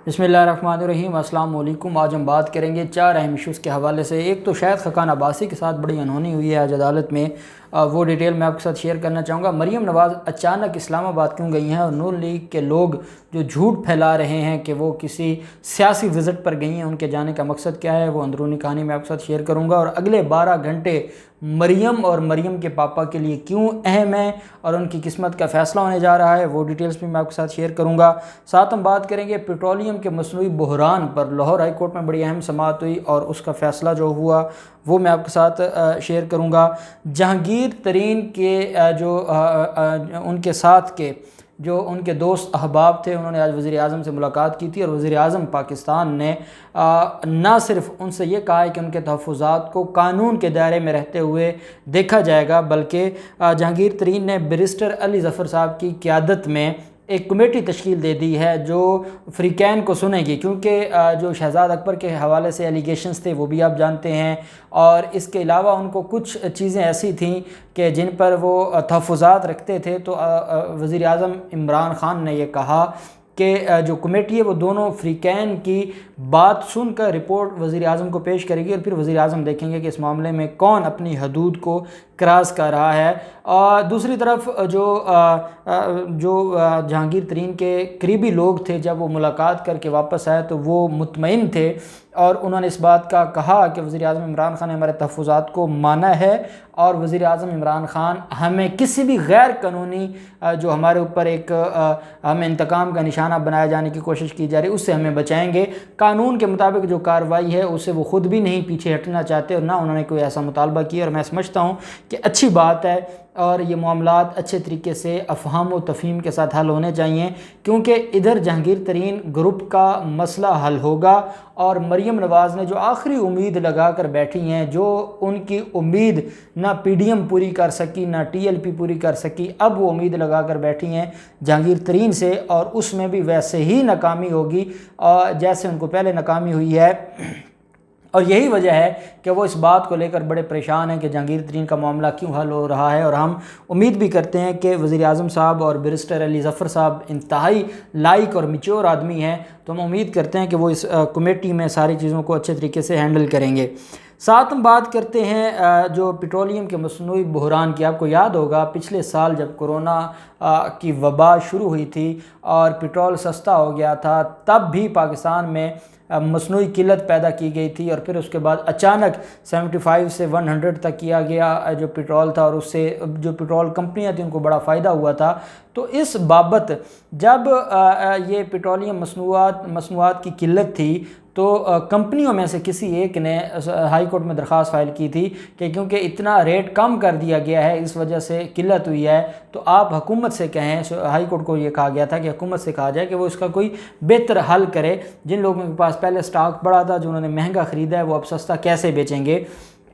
बिस्मिल्लाहिर्रहमानिर्रहीम। अस्सलाम वालेकुम। आज हम बात करेंगे 4 अहम इशूज़ के हवाले से। एक तो शाहिद खकान अब्बासी के साथ बड़ी अनहोनी हुई है आज अदालत में, वो डिटेल मैं आपके साथ शेयर करना चाहूँगा। मरीम नवाज़ अचानक इस्लामाबाद क्यों गई हैं और नून लीग के लोग जो झूठ फैला रहे हैं कि वो किसी सियासी विज़िट पर गई हैं, उनके जाने का मकसद क्या है, वो अंदरूनी कहानी मैं आपके साथ शेयर करूँगा। और अगले 12 घंटे मरियम और मरियम के पापा के लिए क्यों अहम है और उनकी किस्मत का फ़ैसला होने जा रहा है, वो डिटेल्स भी मैं आपके साथ शेयर करूँगा। साथ हम बात करेंगे पेट्रोलियम के मसनूई बहरान पर लाहौर हाई कोर्ट में बड़ी अहम समाअत हुई और उसका फ़ैसला जो हुआ वो मैं आपके साथ शेयर करूँगा। जहांगीर तरीन के उनके साथ के जो उनके दोस्त अहबाब थे, उन्होंने आज वज़ीर आज़म से मुलाकात की थी और वज़ीर आज़म पाकिस्तान ने ना सिर्फ उनसे ये कहा है कि उनके तहफ़्फ़ुज़ात को कानून के दायरे में रहते हुए देखा जाएगा, बल्कि जहांगीर तरीन ने बैरिस्टर अली ज़फ़र साहब की क़यादत में एक कमेटी तश्कील दे दी है जो फ़रीक़ैन को सुनेगी, क्योंकि जो शहज़ाद अकबर के हवाले से एलिगेशंस थे वो भी आप जानते हैं, और इसके अलावा उनको कुछ चीज़ें ऐसी थीं कि जिन पर वो तहफ़्फ़ुज़ात रखते थे। तो वज़ीर आज़म इमरान ख़ान ने यह कहा कि जो कमेटी है वो दोनों फ़रीक़ैन की बात सुनकर रिपोर्ट वज़ीर आज़म को पेश करेगी और फिर वज़ीर आज़म देखेंगे कि इस मामले में कौन अपनी हदूद को क्रॉस कर रहा है। और दूसरी तरफ जो जहांगीर तरीन के करीबी लोग थे, जब वो मुलाकात करके वापस आए तो वो मुतमईन थे और उन्होंने इस बात का कहा कि वज़ीर आज़म इमरान ख़ान ने हमारे तहफ़्फ़ुज़ात को माना है और वज़ीर आज़म इमरान ख़ान हमें किसी भी गैर कानूनी जो हमारे ऊपर एक हमें इंतकाम का निशाना बनाए जाने की कोशिश की जा रही है उससे हमें बचाएंगे। कानून के मुताबिक जो कार्रवाई है उससे वो ख़ुद भी नहीं पीछे हटना चाहते और ना उन्होंने कोई ऐसा मुतालबा किया, और मैं समझता हूँ कि अच्छी बात है और ये मामलात अच्छे तरीके से अफ़हाम व तफ़हीम के साथ हल होने चाहिए, क्योंकि इधर जहांगीर तरीन ग्रुप का मसला हल होगा और मरीम नवाज़ ने जो आखिरी उम्मीद लगा कर बैठी हैं, जो उनकी उम्मीद ना PDM पूरी कर सकी ना TLP पूरी कर सकी, अब वो उम्मीद लगा कर बैठी हैं जहांगीर तरीन से और उसमें भी वैसे ही नाकामी होगी और जैसे उनको पहले नाकामी हुई है। और यही वजह है कि वो इस बात को लेकर बड़े परेशान हैं कि जहांगीर तरीन का मामला क्यों हल हो रहा है। और हम उम्मीद भी करते हैं कि वज़ीर आज़म साहब और बैरिस्टर अली ज़फ़र साहब इंतहाई लाइक और मैच्योर आदमी हैं, तो हम उम्मीद करते हैं कि वो इस कमेटी में सारी चीज़ों को अच्छे तरीके से हैंडल करेंगे। साथ हम बात करते हैं जो पेट्रोलियम के मसनूई बहरान की। आपको याद होगा पिछले साल जब कोरोना की वबा शुरू हुई थी और पेट्रोल सस्ता हो गया था, तब भी पाकिस्तान में मसनूई किल्लत पैदा की गई थी और फिर उसके बाद अचानक 75 से 100 तक किया गया जो पेट्रोल था, और उससे जो पेट्रोल कंपनियां थी उनको बड़ा फ़ायदा हुआ था। तो इस बाबत जब ये पेट्रोलियम मसनूआत की किल्लत थी तो कंपनियों में से किसी एक ने हाई कोर्ट में दरख्वास्त फ़ाइल की थी कि क्योंकि इतना रेट कम कर दिया गया है, इस वजह से किल्लत हुई है, तो आप हुकूमत से कहें। हाई कोर्ट को ये कहा गया था कि हुकूमत से कहा जाए कि वो इसका कोई बेहतर हल करे। जिन लोगों के पास पहले स्टॉक पड़ा था, जो उन्होंने महंगा ख़रीदा है, वो अब सस्ता कैसे बेचेंगे,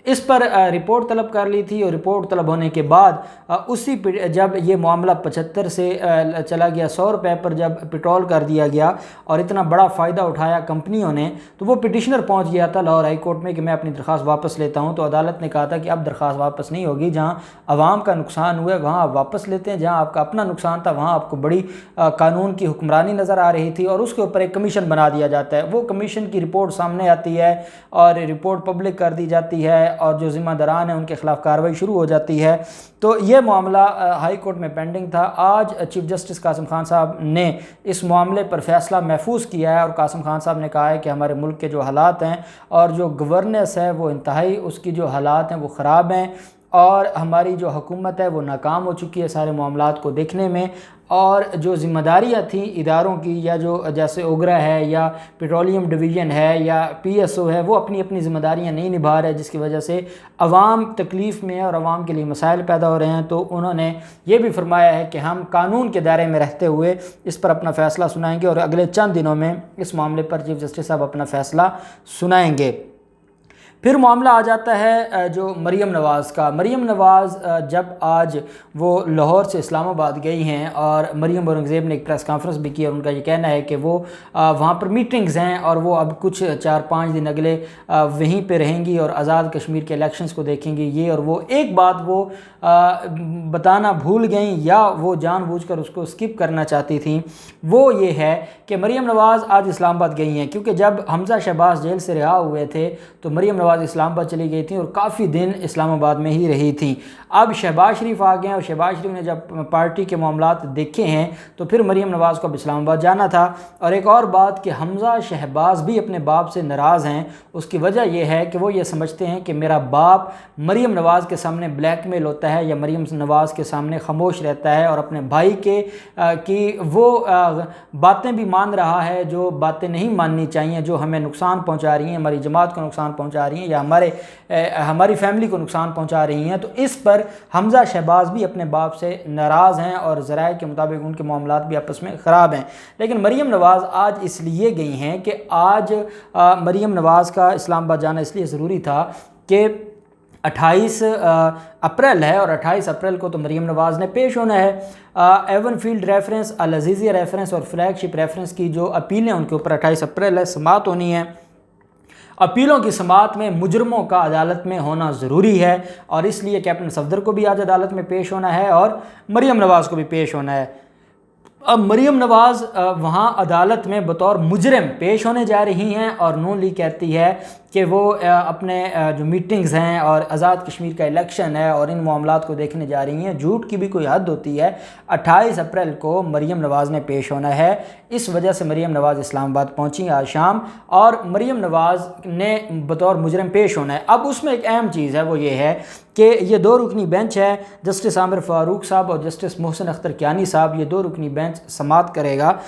इस पर रिपोर्ट तलब कर ली थी। और रिपोर्ट तलब होने के बाद जब ये मामला 75 से चला गया 100 रुपये पर जब पेट्रोल कर दिया गया और इतना बड़ा फ़ायदा उठाया कंपनियों ने, तो वो पिटिशनर पहुंच गया था लाहौर हाई कोर्ट में कि मैं अपनी दरख्वास्त वापस लेता हूं। तो अदालत ने कहा था कि अब दरख्वास्त वापस नहीं होगी, जहाँ आवाम का नुकसान हुआ है वहाँ आप वापस लेते हैं, जहाँ आपका अपना नुकसान था वहाँ आपको बड़ी कानून की हुक्मरानी नज़र आ रही थी और उसके ऊपर एक कमीशन बना दिया जाता है। वो कमीशन की रिपोर्ट सामने आती है और रिपोर्ट पब्लिक कर दी जाती है और जो ज़िम्मेदारान हैं उनके ख़िलाफ़ कार्रवाई शुरू हो जाती है। तो ये मामला हाई कोर्ट में पेंडिंग था। आज चीफ जस्टिस कासिम खान साहब ने इस मामले पर फ़ैसला महफूज किया है और कासिम खान साहब ने कहा है कि हमारे मुल्क के जो हालात हैं और जो गवर्नेंस है वो इंतहाई उसकी जो हालात हैं वो ख़राब हैं और हमारी जो हुकूमत है वो नाकाम हो चुकी है सारे मामलात को देखने में, और जो ज़िम्मेदारियाँ थी इदारों की, या जो जैसे ओगरा है या पेट्रोलियम डिवीज़न है या PSO है, वो अपनी अपनी ज़िम्मेदारियाँ नहीं निभा रहे, जिसकी वजह से अवाम तकलीफ़ में है और अवाम के लिए मसाइल पैदा हो रहे हैं। तो उन्होंने ये भी फरमाया है कि हम कानून के दायरे में रहते हुए इस पर अपना फ़ैसला सुनाएंगे और अगले चंद दिनों में इस मामले पर चीफ जस्टिस साहब अपना फ़ैसला सुनाएंगे। फिर मामला आ जाता है जो मरीम नवाज़ का। मरीम नवाज़ जब आज वो लाहौर से इस्लामाबाद गई हैं और मरीम औरंगज़ेब ने एक प्रेस कॉन्फ्रेंस भी की और उनका ये कहना है कि वो वहाँ पर मीटिंग्स हैं और वो अब कुछ 4-5 दिन अगले वहीं पे रहेंगी और आज़ाद कश्मीर के इलेक्शंस को देखेंगी ये और वो। एक बात वो बताना भूल गई या वो जानबूझकर उसको स्किप करना चाहती थी, वो ये है कि मरीम नवाज़ आज इस्लामाबाद गई हैं, क्योंकि जब हमज़ा शहबाज जेल से रिहा हुए थे तो मरीम नवाज़ इस्लामाबाद चली गई थी और काफ़ी दिन इस्लामाबाद में ही रही थी। अब शहबाज शरीफ आ गए हैं और शहबाज शरीफ ने जब पार्टी के मामलात देखे हैं तो फिर मरीम नवाज़ को अब इस्लामाबाद जाना था। और एक और बात कि हमज़ा शहबाज भी अपने बाप से नाराज़ हैं। उसकी वजह यह है कि वो ये समझते हैं कि मेरा बाप मरीम नवाज़ के सामने ब्लैकमेल होता है या मरीम नवाज़ के सामने खामोश रहता है और अपने भाई के कि वो बातें भी मान रहा है जो बातें नहीं माननी चाहिए, जो हमें नुकसान पहुंचा रही हैं, हमारी जमात को नुकसान पहुंचा रही हैं या हमारी फैमिली को नुकसान पहुंचा रही हैं। तो इस पर हमज़ा शहबाज भी अपने बाप से नाराज़ हैं और ज़राए के मुताबिक उनके मामलात भी आपस में ख़राब हैं। लेकिन मरीम नवाज़ आज इसलिए गई हैं कि आज मरीम नवाज़ का इस्लामाबाद जाना इसलिए ज़रूरी था कि 28 अप्रैल है और 28 अप्रैल को तो मरीम नवाज़ ने पेश होना है। एवन फील्ड रेफरेंस, अल अज़ीज़िया रेफरेंस और फ्लैगशिप रेफरेंस की जो अपीलें उनके ऊपर 28 अप्रैल है समाअत होनी है। अपीलों की समाअत में मुजरमों का अदालत में होना ज़रूरी है और इसलिए कैप्टन सफदर को भी आज अदालत में पेश होना है और मरीम नवाज़ को भी पेश होना है। अब मरीम नवाज़ वहाँ अदालत में बतौर मुजरिम पेश होने जा रही हैं और नून लीग कहती है कि वो अपने जो मीटिंग्स हैं और आज़ाद कश्मीर का इलेक्शन है और इन मामलात को देखने जा रही हैं। झूठ की भी कोई हद होती है। 28 अप्रैल को मरीम नवाज़ ने पेश होना है, इस वजह से मरीम नवाज़ इस्लामाबाद पहुंची आज शाम और मरीम नवाज़ ने बतौर मुजरिम पेश होना है। अब उसमें एक अहम चीज़ है, वो ये है कि ये 2 रुकनी बेंच है, जस्टिस आमिर फ़ारूक साहब और जस्टिस मोहसिन अख्तर कियानी साहब, ये 2 रुकनी बेंच समाअत करेगा।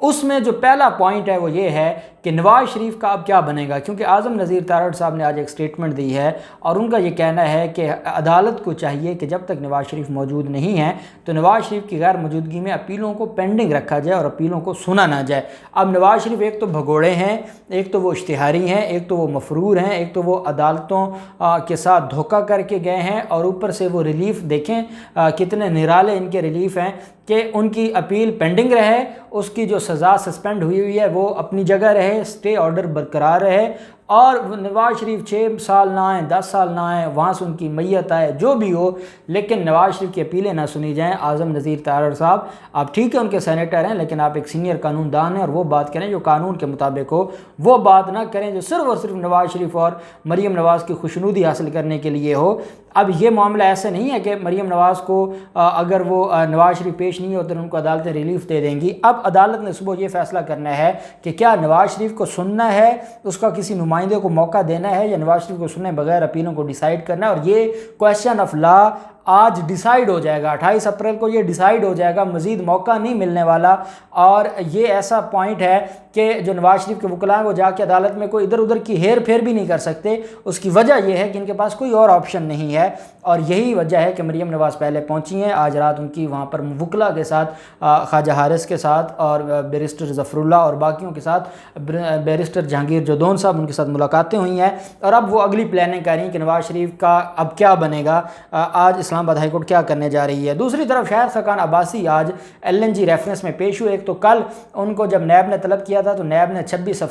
उसमें जो पहला पॉइंट है वो ये है कि नवाज़ शरीफ का अब क्या बनेगा, क्योंकि आज़म नज़ीर तारड़ साहब ने आज एक स्टेटमेंट दी है और उनका ये कहना है कि अदालत को चाहिए कि जब तक नवाज़ शरीफ मौजूद नहीं है तो नवाज़ शरीफ की गैर मौजूदगी में अपीलों को पेंडिंग रखा जाए और अपीलों को सुना ना जाए। अब नवाज़ शरीफ एक तो भगोड़े हैं, एक तो वो इश्तिहारी हैं, एक तो वो मफरूर हैं, एक तो वो अदालतों के साथ धोखा करके गए हैं और ऊपर से वो रिलीफ़ देखें कितने निराले इनके रिलीफ़ हैं कि उनकी अपील पेंडिंग रहे, उसकी जो सज़ा सस्पेंड हुई है वो अपनी जगह रहे, स्टे ऑर्डर बरकरार रहे और नवाज़ शरीफ 6 साल ना आए, 10 साल ना आए, वहाँ से उनकी मैयत आए, जो भी हो, लेकिन नवाज़ शरीफ की अपीलें ना सुनी जाएं। आज़म नज़ीर तारड़ साहब, आप ठीक है उनके सेनेटर हैं, लेकिन आप एक सीनियर कानूनदान हैं और वो बात करें जो कानून के मुताबिक हो, वो बात ना करें जो सिर्फ़ और सिर्फ नवाज़ शरीफ और मरीम नवाज़ की खुशनुदी हासिल करने के लिए हो। अब ये मामला ऐसा नहीं है कि मरीम नवाज़ को अगर वो नवाज़ शरीफ पेश नहीं होते तो उनको अदालतें रिलीफ दे देंगी। अब अदालत ने सुबह ये फैसला करना है कि क्या नवाज़ शरीफ को सुनना है, उसका किसी नुमाइंदे को मौका देना है या नवाज़ शरीफ को सुनने बगैर अपीलों को डिसाइड करना है। और ये क्वेश्चन ऑफ लॉ आज डिसाइड हो जाएगा, 28 अप्रैल को ये डिसाइड हो जाएगा, मज़ीद मौका नहीं मिलने वाला। और ये ऐसा पॉइंट है कि जो नवाज़ शरीफ के वकला हैं वो जाके अदालत में कोई इधर उधर की हेर फेर भी नहीं कर सकते। उसकी वजह यह है कि इनके पास कोई और ऑप्शन नहीं है और यही वजह है कि मरीम नवाज़ पहले पहुंची हैं। आज रात उनकी वहाँ पर वकला के साथ, ख्वाजा हारिस के साथ और बैरिस्टर ज़फ़रुल्लाह और बाकियों के साथ, बैरिस्टर जहांगीर जदौन साहब, उनके साथ मुलाकातें हुई हैं और अब वो अगली प्लानिंग कर रही हैं कि नवाज़ शरीफ का अब क्या बनेगा, आज इस्लामाबाद हाई कोर्ट क्या करने जा रही है। दूसरी तरफ शाहिद खकान अब्बासी आज LNG रेफरेंस में पेश हुए। एक तो कल उनको जब नैब ने तलब किया था तो नैब ने 26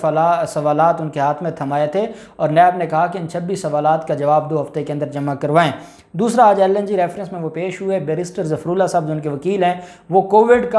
सवालात उनके हाथ में थमाए थे और नैब ने कहा कि इन 26 सवालात का जवाब 2 हफ्ते के अंदर जमा करवाएं। दूसरा, आज LNG रेफरेंस में वो पेश हुए। बैरिस्टर ज़फ़रुल्लाह साहब जो उनके वकील हैं वो कोविड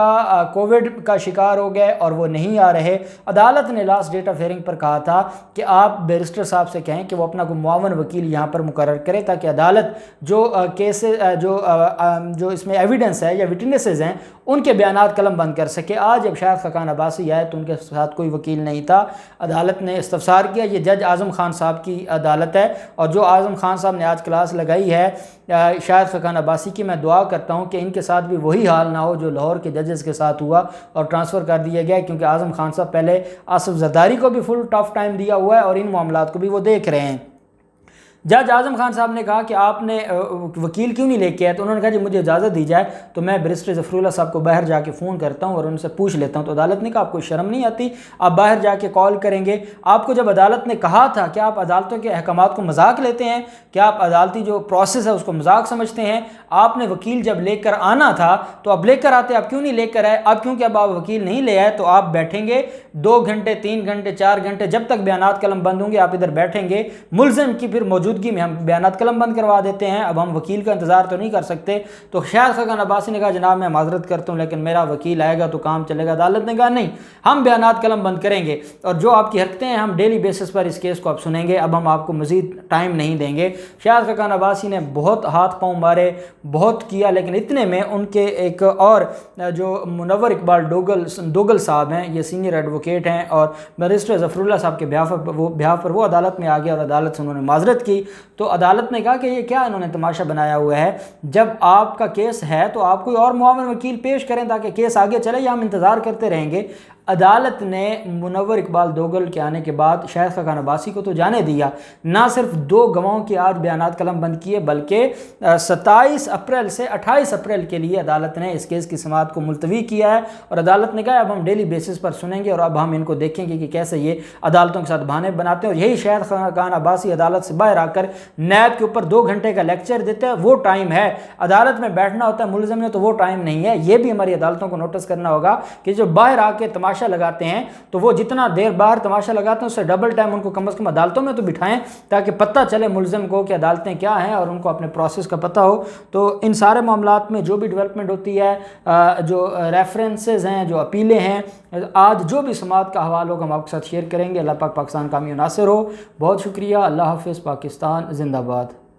का शिकार हो गए और वो नहीं आ रहे। अदालत ने लास्ट डेट ऑफ हियरिंग पर कहा था कि आप बैरिस्टर साहब से कहें कि वो अपना कोई मुआवन वकील यहाँ पर मुकर्रर करे ताकि अदालत जो केसेस जो इसमें एविडेंस है या विटनेसेस हैं उनके बयानात कलम बंद कर सके। आज जब शाहिद खकान अब्बासी आए तो उनके साथ कोई वकील नहीं था। अदालत ने इस्तफसार किया। ये जज आज़म खान साहब की अदालत है और जो आज़म खान साहब ने आज क्लास लगाई है शाहिद खकान अब्बासी की, मैं दुआ करता हूँ कि इनके साथ भी वही हाल ना हो जो लाहौर के जजेस के साथ हुआ और ट्रांसफ़र कर दिया गया, क्योंकि आज़म खान साहब पहले आसिफ जरदारी को भी फुल टफ टाइम दिया हुआ है और इन मामलात को भी वो देख रहे हैं। जज आज़म खान साहब ने कहा कि आपने वकील क्यों नहीं लेके आए, तो उन्होंने कहा जी मुझे इजाज़त दी जाए तो मैं बैरिस्टर ज़फ़रुल्लाह साहब को बाहर जाके फ़ोन करता हूँ और उनसे पूछ लेता हूँ। तो अदालत ने कहा आपको शर्म नहीं आती, आप बाहर जाके कॉल करेंगे? आपको जब अदालत ने कहा था कि आप अदालतों के अहकामात को मजाक लेते हैं, कि आप अदालती जो प्रोसेस है उसको मजाक समझते हैं, आपने वकील जब लेकर आना था तो अब लेकर आते, आप क्यों नहीं लेकर आए? अब क्योंकि अब आप वकील नहीं ले आए तो आप बैठेंगे 2 घंटे 3 घंटे 4 घंटे, जब तक बयानात कलम बंद होंगे आप इधर बैठेंगे। मुलजिम की फिर मौजूदगी में हम बयानात कलम बंद करवा देते हैं, अब हम वकील का इंतज़ार तो नहीं कर सकते। तो शायद खान अब्बासी ने कहा जनाब मैं माजरत करता हूँ लेकिन मेरा वकील आएगा तो काम चलेगा। अदालत ने कहा नहीं, हम बयानात कलम बंद करेंगे और जो आपकी हरकतें हैं हम डेली बेसिस पर इस केस को आप सुनेंगे, अब हम आपको मजीद टाइम नहीं देंगे। शायद खान अब्बासी ने बहुत हाथ पाँव मारे, बहुत किया, लेकिन इतने में उनके एक और जो मुनव्वर इकबाल डोगल साहब हैं, ये सीनियर एडवोकेट हैं और बैरिस्टर ज़फ़रुल्लाह साहब के ब्याह पर वो अदालत में आ गया और अदालत से उन्होंने माजरत की। तो अदालत ने कहा कि ये क्या इन्होंने तमाशा बनाया हुआ है, जब आपका केस है तो आप कोई और मुआवन वकील पेश करें ताकि केस आगे चले, या हम इंतज़ार करते रहेंगे। अदालत ने मुनव्वर इकबाल डोगल के आने के बाद शाहिद खान अब्बासी को तो जाने दिया, ना सिर्फ 2 गवाहों के आज बयानात कलम बंद किए बल्कि 27 अप्रैल से 28 अप्रैल के लिए अदालत ने इस केस की समाअत को मुलतवी किया है और अदालत ने कहा अब हम डेली बेसिस पर सुनेंगे और अब हम इनको देखेंगे कि कैसे ये अदालतों के साथ बहाने बनाते हैं। और यही शाहिद खान अब्बासी अदालत से बाहर आकर नैब के ऊपर 2 घंटे का लेक्चर देते हैं, वो टाइम है। अदालत में बैठना होता है मुलजिम ने, तो वो टाइम नहीं है। ये भी हमारी अदालतों को नोटिस करना होगा कि जो बाहर आके तमाशा लगाते हैं तो वो जितना देर बाहर तमाशा लगाते हैं उससे डबल टाइम उनको कम से कम अदालतों में तो बिठाएं ताकि पता चले मुलजिम को कि अदालतें क्या हैं और उनको अपने प्रोसेस का पता हो। तो इन सारे मामलात में जो भी डेवलपमेंट होती है, जो रेफरेंसेस हैं, जो अपीलें हैं, आज जो भी समाअत का हवाला होगा हम आपके साथ शेयर करेंगे। अल्लाह पाक पाकिस्तान कामयाब नासिर हो। बहुत शुक्रिया। अल्लाह हाफ़िज़। पाकिस्तान जिंदाबाद।